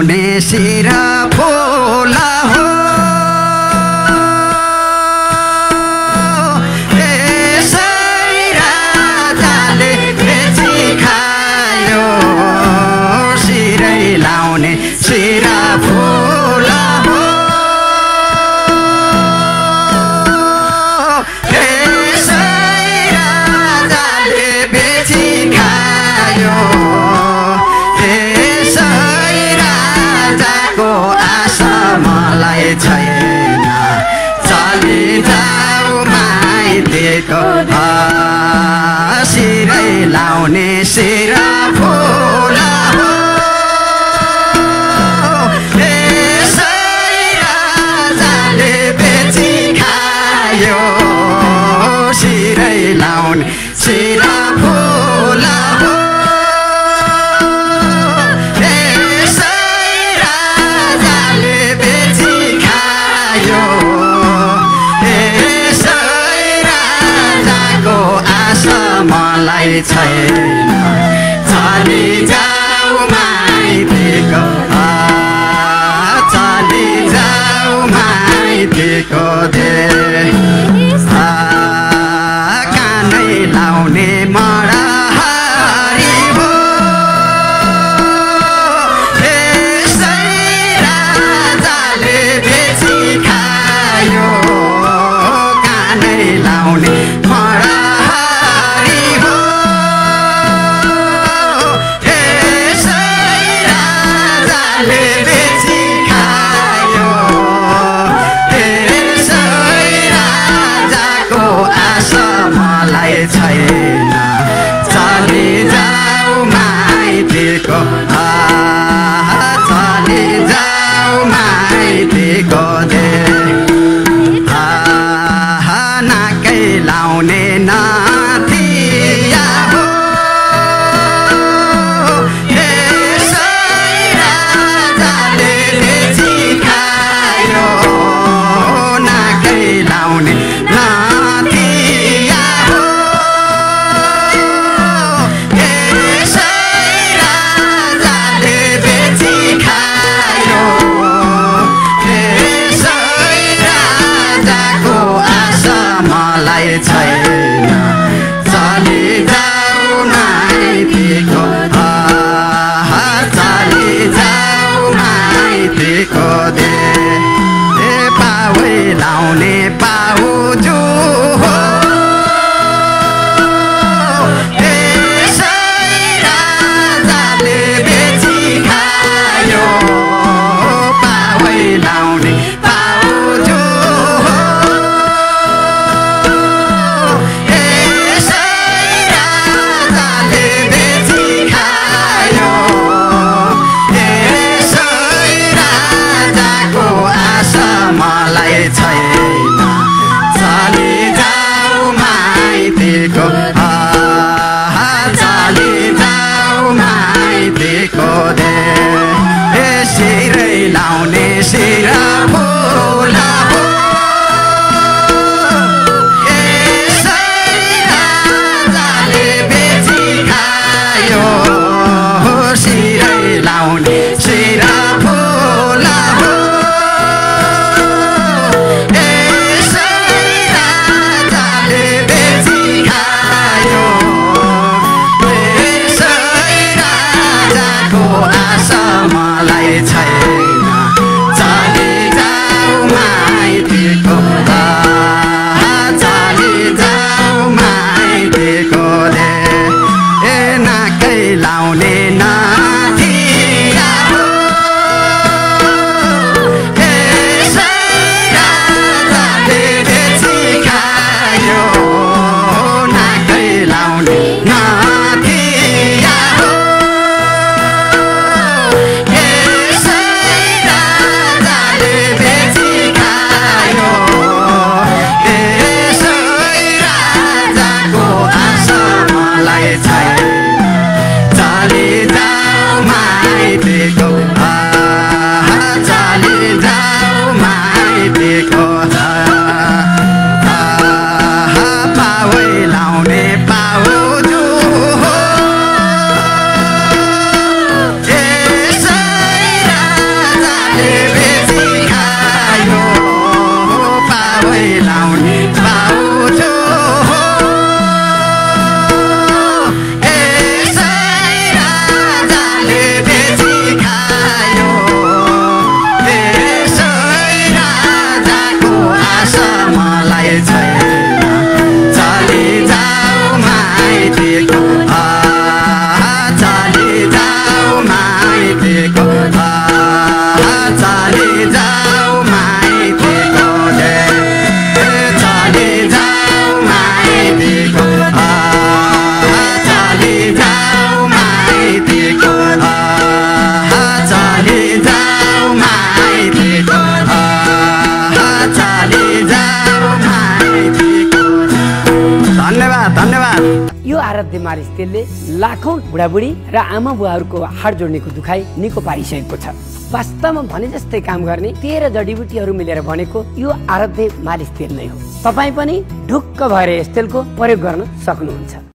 लाउने सिरा फुला हो सिरा फुला हो राजाले बेची खायो राजाको आशा मलाई छैन चली जाऊ माइतीको सिरै लाउने सिरा फुला हो सिरै लाउने सिरा फुला हो राजाले बेची खायो राजाको आशा मलाई छैन चली जाऊ माइतीको चली जाऊ माइतीको कानै लाउने मराहारी हो राजाले बेची खायो कानै लाउने मराहारी हो राजाले बेची खायो मलाई छैन चली जाऊ माइतीको चली जाऊ माइतीको नाकै लाउने नाथिया हो राजाले बेची खायो नाकै लाउने छैन चली जाऊ माइतीको चली जाऊ माइतीको पाउै लाउने पाउजु हो राजाले बेची खायो पाउै लाउने पाउजु छैन चली जाऊ माइतीको चली जाऊ माइतीको सिरै लाउने सिरा फुला हो राजाले बेची खायो सिरै लाउने सिरा फुला हो मलाई छैन चली मालिस तेलले लाखौं बुढाबुढी र आमा बुवाहरूको हाड जोड्नेको दुखाइ निको पारिसकेको छ। वास्तवमा भने जस्तै काम गर्ने 13 जडीबुटीहरू मिलेर बनेको यो आराध्य मालिस तेल नै हो। तपाईँ पनि ढुक्क भएर यस तेलको प्रयोग गर्न सक्नुहुन्छ।